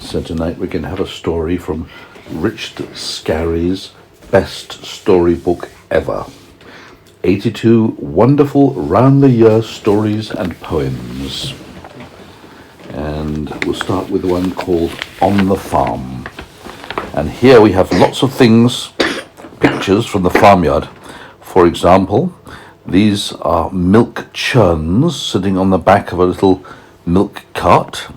So tonight we're going to have a story from Richard Scarry's best storybook ever. 82 wonderful round-the-year stories and poems. And we'll start with one called On the Farm. And here we have lots of things, pictures from the farmyard. For example, these are milk churns sitting on the back of a little milk cart.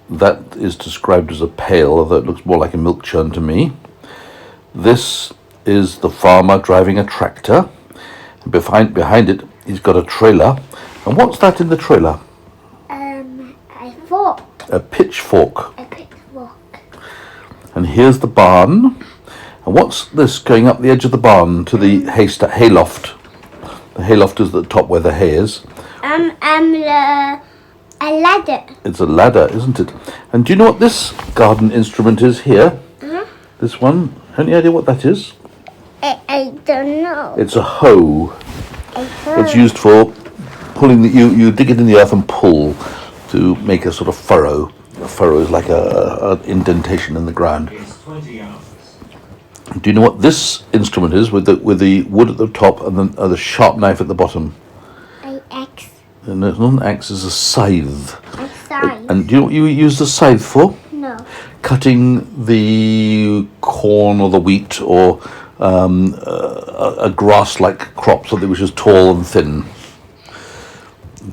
That is described as a pail, although it looks more like a milk churn to me. This is the farmer driving a tractor. Behind it, he's got a trailer. And what's that in the trailer? A fork. A pitchfork. A pitchfork. And here's the barn. And what's this going up the edge of the barn to the hayloft? The hayloft is at the top where the hay is. A ladder. It's a ladder, isn't it? And do you know what this garden instrument is here? This one? Any idea what that is? I don't know. It's a hoe. It's used for pulling. You dig it in the earth and pull to make a sort of furrow. A furrow is like an indentation in the ground. Do you know what this instrument is with the wood at the top and the sharp knife at the bottom? An axe. And it's not an axe, it's a scythe. A scythe. And do you know what you use the scythe for? No. Cutting the corn or the wheat or a grass-like crop, something which is tall and thin.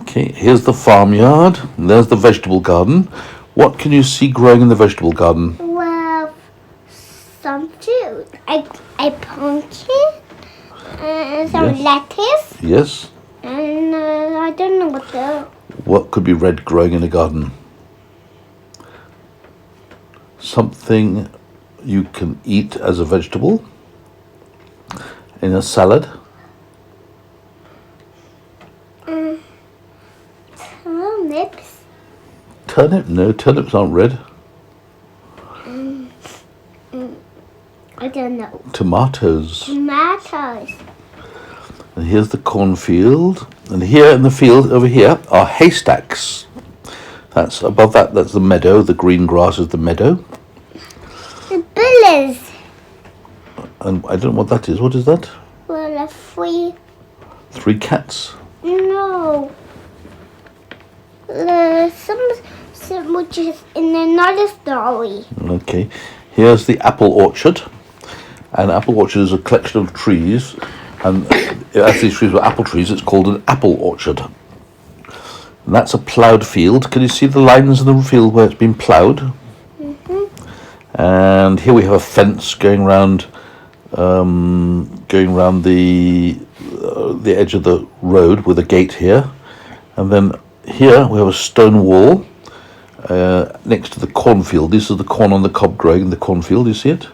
Okay, here's the farmyard. And there's the vegetable garden. What can you see growing in the vegetable garden? Well, some fruit. A pumpkin. Some lettuce. Yes. And I don't know what the... What could be red growing in a garden? Something you can eat as a vegetable in a salad. Turnips. Turnip? No, turnips aren't red. I don't know. Tomatoes. Tomatoes. And here's the cornfield. And here in the field over here are haystacks. That's above that, that's the meadow. The green grass is the meadow. The billies. And I don't know what that is. What is that? Well, a 3 cats. No. Some which is in another story. Okay. Here's the apple orchard. An apple orchard is a collection of trees. And as these trees were apple trees, it's called an apple orchard. And that's a ploughed field. Can you see the lines in the field where it's been ploughed? And here we have a fence going round the edge of the road with a gate here. And then here we have a stone wall next to the cornfield. This is the corn on the cob growing in the cornfield. You see it?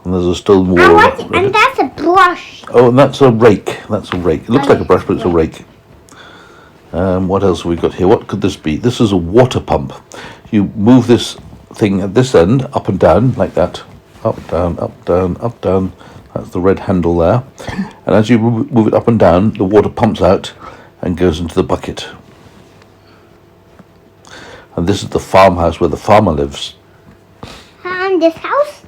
And there's a stone wall. And that's a brush. Oh, and that's a rake. That's a rake. It looks like a brush, but it's a rake. What else have we got here? What could this be? This is a water pump. You move this thing at this end, up and down, like that. Up, down, up, down, up, down. That's the red handle there. And as you move it up and down, the water pumps out and goes into the bucket. And this is the farmhouse where the farmer lives. And this house?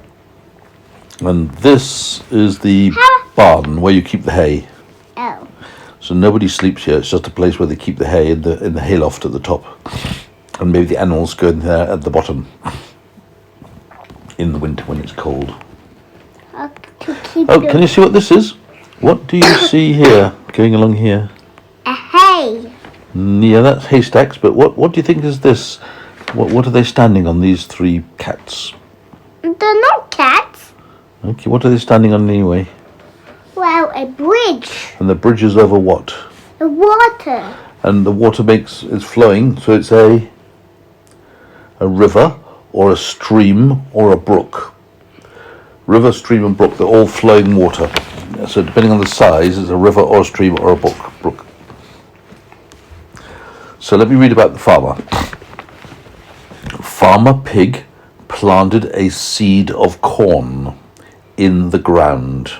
And this is the barn where you keep the hay. Oh. So nobody sleeps here. It's just a place where they keep the hay in the hayloft at the top. And maybe the animals go in there at the bottom in the winter when it's cold. Can you see what this is? What do you see here going along here? A hay. Yeah, that's haystacks, but what do you think is this? What are they standing on, these 3 cats? They're not cats. Okay, what are they standing on anyway? Well, a bridge. And the bridge is over what? The water. And the water is flowing, so it's a river or a stream or a brook. River, stream and brook, they're all flowing water. So depending on the size, it's a river or a stream or a brook. So let me read about the farmer. Farmer Pig planted a seed of corn in the ground.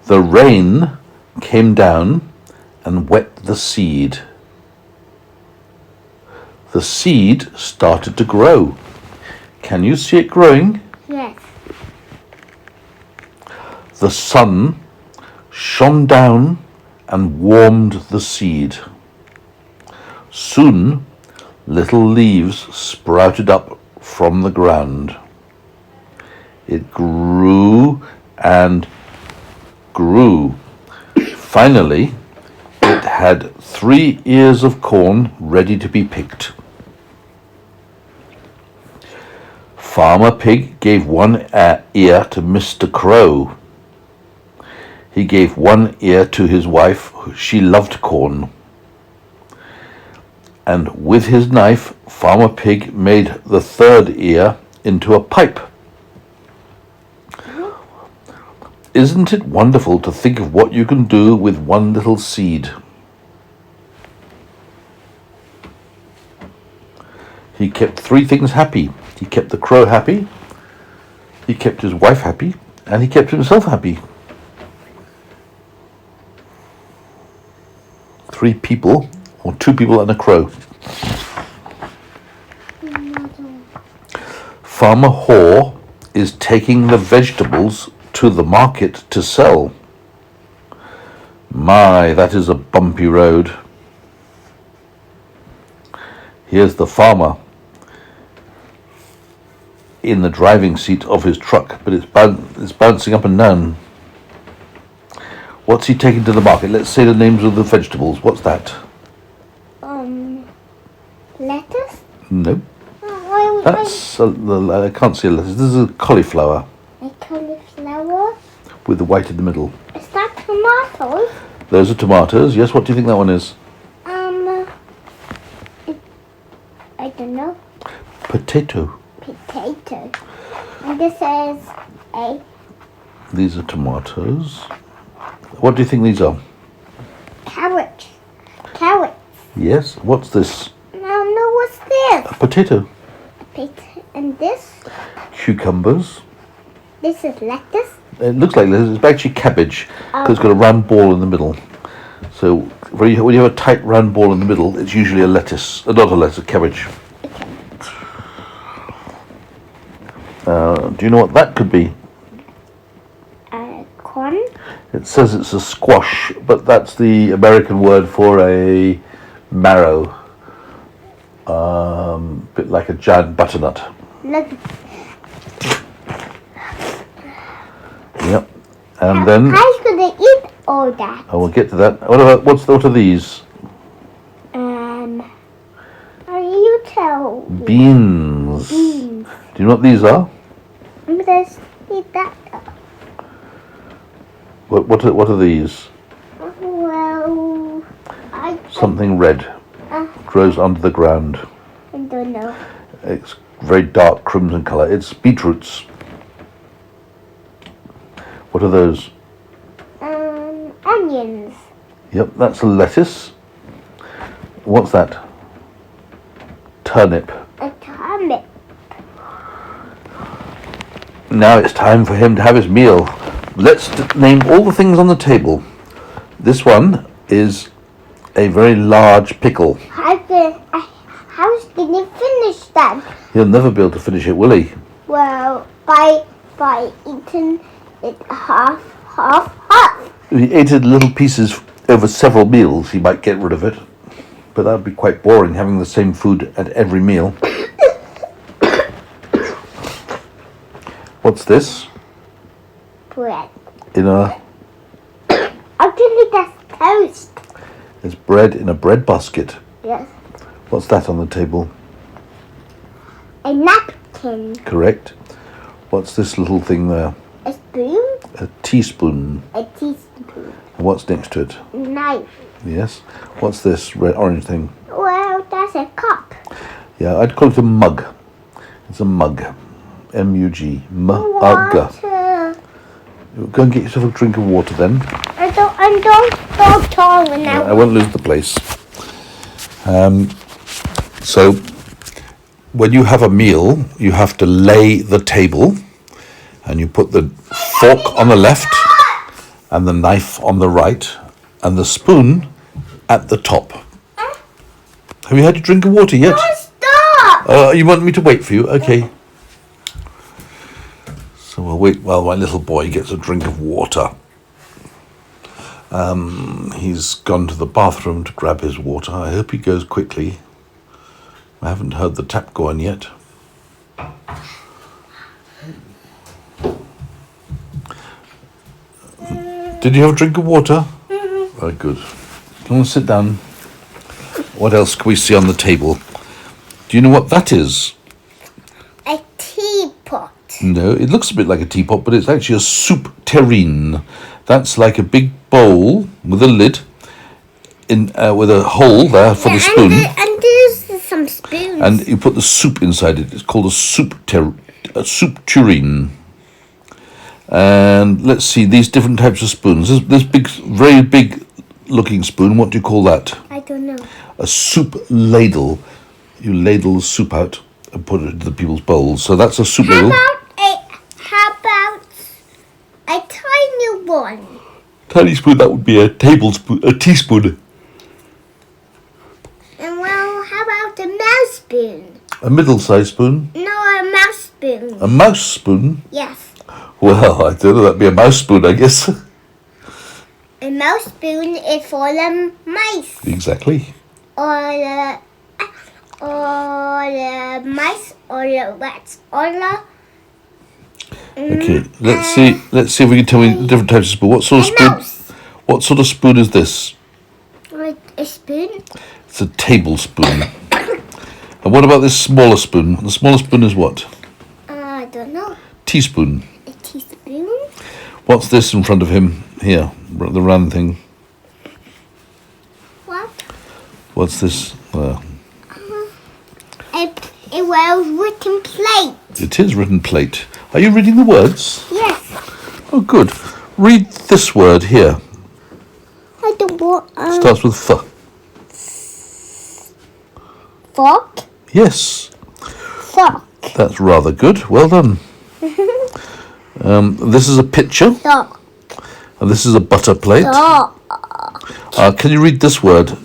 The rain came down and wet the seed. The seed started to grow. Can you see it growing? Yes. The sun shone down and warmed the seed. Soon, little leaves sprouted up from the ground. It grew and grew. Finally, it had 3 ears of corn ready to be picked. Farmer Pig gave 1 ear to Mr. Crow. He gave 1 ear to his wife. She loved corn. And with his knife, Farmer Pig made the 3rd ear into a pipe. Isn't it wonderful to think of what you can do with 1 little seed? He kept 3 things happy. He kept the crow happy, he kept his wife happy, and he kept himself happy. 3 people, or 2 people and a crow. Farmer Haw is taking the vegetables to the market to sell. My, that is a bumpy road. Here's the farmer in the driving seat of his truck, but it's bouncing up and down. What's he taking to the market? Let's say the names of the vegetables. What's that? Lettuce? No. That's I can't see a lettuce. This is a cauliflower. A cauliflower? With the white in the middle. Is that tomatoes? Those are tomatoes. Yes, what do you think that one is? I don't know. Potato. Potato. And this is a... These are tomatoes. What do you think these are? Carrot. Carrots. Yes. What's this? No, what's this? A potato. And this? Cucumbers. This is lettuce. It looks like lettuce. It's actually cabbage because it's got a round ball in the middle. So when you have a tight round ball in the middle, it's usually a lettuce. Not a lettuce, a cabbage. Do you know what that could be? Corn. It says it's a squash, but that's the American word for a marrow. Bit like a giant butternut. Look. Yep. And then How's gonna eat all that? I will get to that. What are these? Are you tell? Beans. Beans. Do you know what these are? Let's eat that. What are these? Well, Something red. Grows under the ground. I don't know. It's very dark crimson colour. It's beetroots. What are those? Onions. Yep, that's a lettuce. What's that? Turnip. A turnip. Now it's time for him to have his meal. Let's name all the things on the table. This one is a very large pickle. How's gonna finish that? He'll never be able to finish it, will he? Well, by eating it half. If he ate it in little pieces over several meals, he might get rid of it. But that would be quite boring, having the same food at every meal. What's this? Bread. Actually, that's toast. It's bread in a bread basket. Yes. What's that on the table? A napkin. Correct. What's this little thing there? A spoon. A teaspoon. A teaspoon. And what's next to it? Knife. Yes. What's this red orange thing? Well, that's a cup. Yeah, I'd call it a mug. It's a mug. M-U-G. Mug. Water. Go and get yourself a drink of water then. I don't talk now. I won't lose the place. So, when you have a meal, you have to lay the table, and you put the fork on the left, and the knife on the right, and the spoon at the top. Have you had your drink of water yet? Yes. You want me to wait for you? Okay. So we'll wait while my little boy gets a drink of water. He's gone to the bathroom to grab his water. I hope he goes quickly. I haven't heard the tap go on yet. Did you have a drink of water? Very good. Come on, sit down. What else can we see on the table? Do you know what that is? A teapot. No, it looks a bit like a teapot, but it's actually a soup terrine. That's like a big bowl with a lid, with a hole there for the spoon. And there's some spoons. And you put the soup inside it. It's called a soup tureen. And let's see these different types of spoons. This big, very big looking spoon. What do you call that? I don't know. A soup ladle. You ladle the soup out and put it into the people's bowls. So that's a soup ladle. How about a tiny one? Tiny spoon. That would be a tablespoon, a teaspoon. And well, how about a mouse spoon? A middle-sized spoon. No, a mouse spoon. A mouse spoon. Yes. Well, I don't know. That'd be a mouse spoon, I guess. A mouse spoon is for the mice. Exactly. Or the mice, or the rats, or the... Okay, let's see if we can tell me the different types of spoon. What sort of spoon? Mouse. What sort of spoon is this? Like a spoon? It's a tablespoon. And what about this smaller spoon? The smaller spoon is what? I don't know. Teaspoon. A teaspoon? What's this in front of him? Here, the round thing. What? What's this? A well-written plate. It is written plate. Are you reading the words? Yes. Oh, good. Read this word here. I don't want... Starts with F. Fork? Yes. Fork. That's rather good. Well done. This is a pitcher. Fork. And this is a butter plate. Fork. Can you read this word?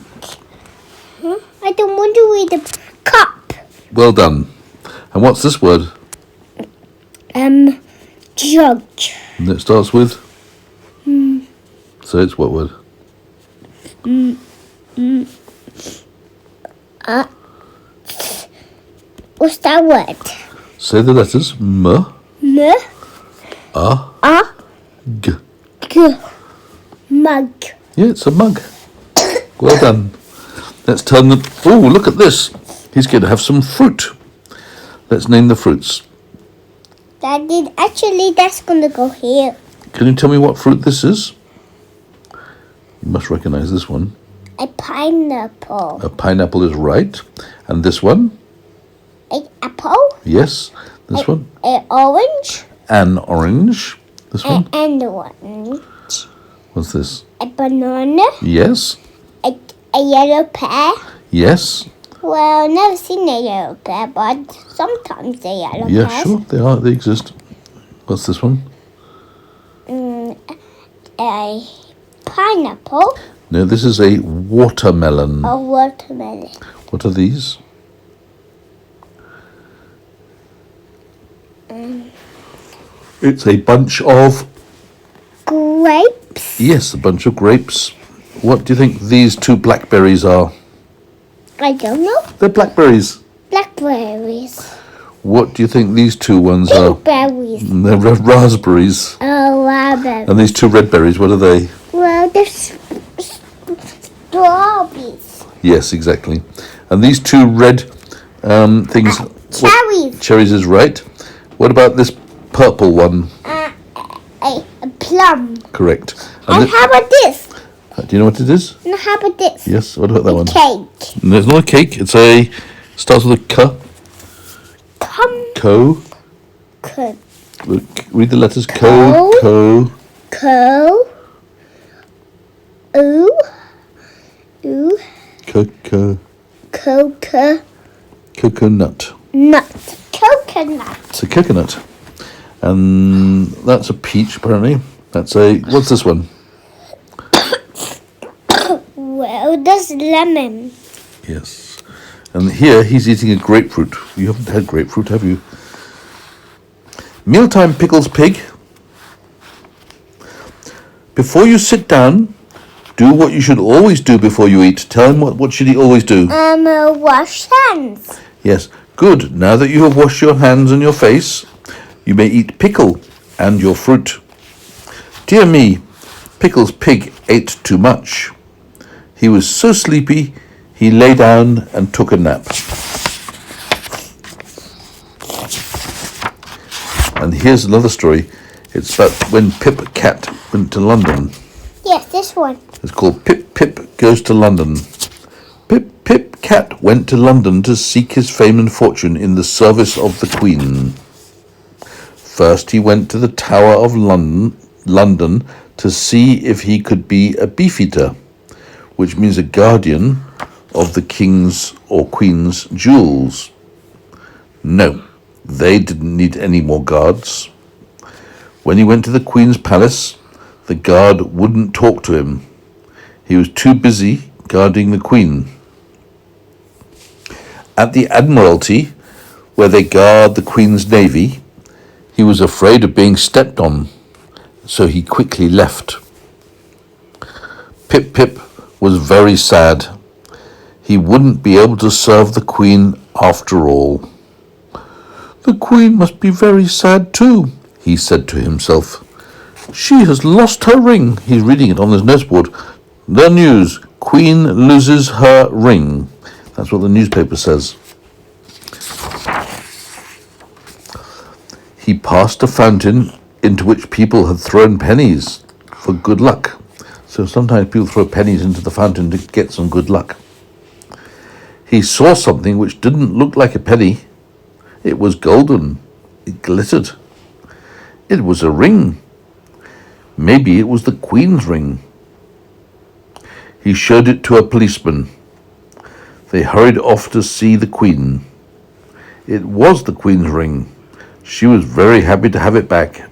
I don't want to read a cup. Well done. And what's this word? Judge. And it starts with? So it's what word? What's that word? Say the letters. M. M. A. G. G. Mug. Yeah, it's a mug. Well done. Let's turn the... Oh, look at this. He's going to have some fruit. Let's name the fruits. Daddy, actually, that's going to go here. Can you tell me what fruit this is? You must recognize this one. A pineapple. A pineapple is right. And this one? An apple. Yes. This one? An orange. An orange. This one? And orange. What's this? A banana. Yes. A yellow pear. Yes. Well, never seen a yellow pear, but sometimes a yellow pear. Yeah, sure. They exist. What's this one? A pineapple. No, this is a watermelon. A watermelon. What are these? It's a bunch of... Grapes. Yes, a bunch of grapes. What do you think these two blackberries are? I don't know. They're blackberries. Blackberries. What do you think these two ones are? Berries. They're raspberries. Oh, raspberries. And these two red berries, what are they? Well, they're strawberries. Yes, exactly. And these two red things... Cherries. Cherries is right. What about this purple one? A plum. Correct. And how about this? Do you know what it is? And how about this? Yes, what about that one? Cake. No, it's not a cake. It's starts with a K. Co. Read the letters. Co. Coconut. Coconut. It's a coconut. And that's a peach, apparently. What's this one? Well, that's lemon. Yes. And here he's eating a grapefruit. You haven't had grapefruit, have you? Mealtime Pickles Pig. Before you sit down, do what you should always do before you eat. Tell him what should he always do? Wash hands. Yes, good. Now that you have washed your hands and your face, you may eat pickle and your fruit. Dear me, Pickles Pig ate too much. He was so sleepy, he lay down and took a nap. And here's another story. It's about when Pip Cat went to London. Yes, this one. It's called Pip Goes to London. Pip Cat went to London to seek his fame and fortune in the service of the Queen. First he went to the Tower of London to see if he could be a beefeater, which means a guardian of the king's or queen's jewels. No, they didn't need any more guards. When he went to the Queen's palace, the guard wouldn't talk to him. He was too busy guarding the Queen. At the Admiralty, where they guard the Queen's navy, he was afraid of being stepped on, so he quickly left. Pip was very sad. He wouldn't be able to serve the Queen after all. The Queen must be very sad too, he said to himself. She has lost her ring. He's reading it on his noteboard. The news, Queen loses her ring. That's what the newspaper says. He passed a fountain into which people had thrown pennies for good luck. So sometimes people throw pennies into the fountain to get some good luck. He saw something which didn't look like a penny. It was golden. It glittered. It was a ring. Maybe it was the Queen's ring. He showed it to a policeman. They hurried off to see the Queen. It was the Queen's ring. She was very happy to have it back.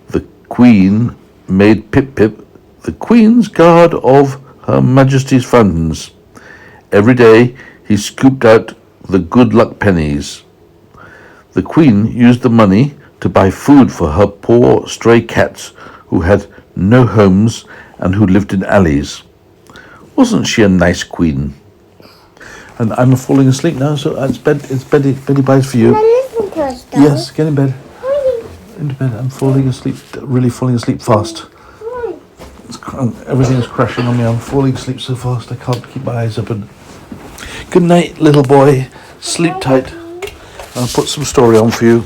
The Queen made Pip the Queen's guard of Her Majesty's fountains. Every day he scooped out the good luck pennies. The Queen used the money to buy food for her poor stray cats who had no homes and who lived in alleys. Wasn't she a nice Queen? And I'm falling asleep now, so it's beddy bites for you. Listen to us, though. Yes, get in bed. Into bed. I'm falling asleep, really falling asleep fast. Everything is crashing on me. I'm falling asleep so fast I can't keep my eyes open. Good night, little boy. Sleep tight. I'll put some story on for you.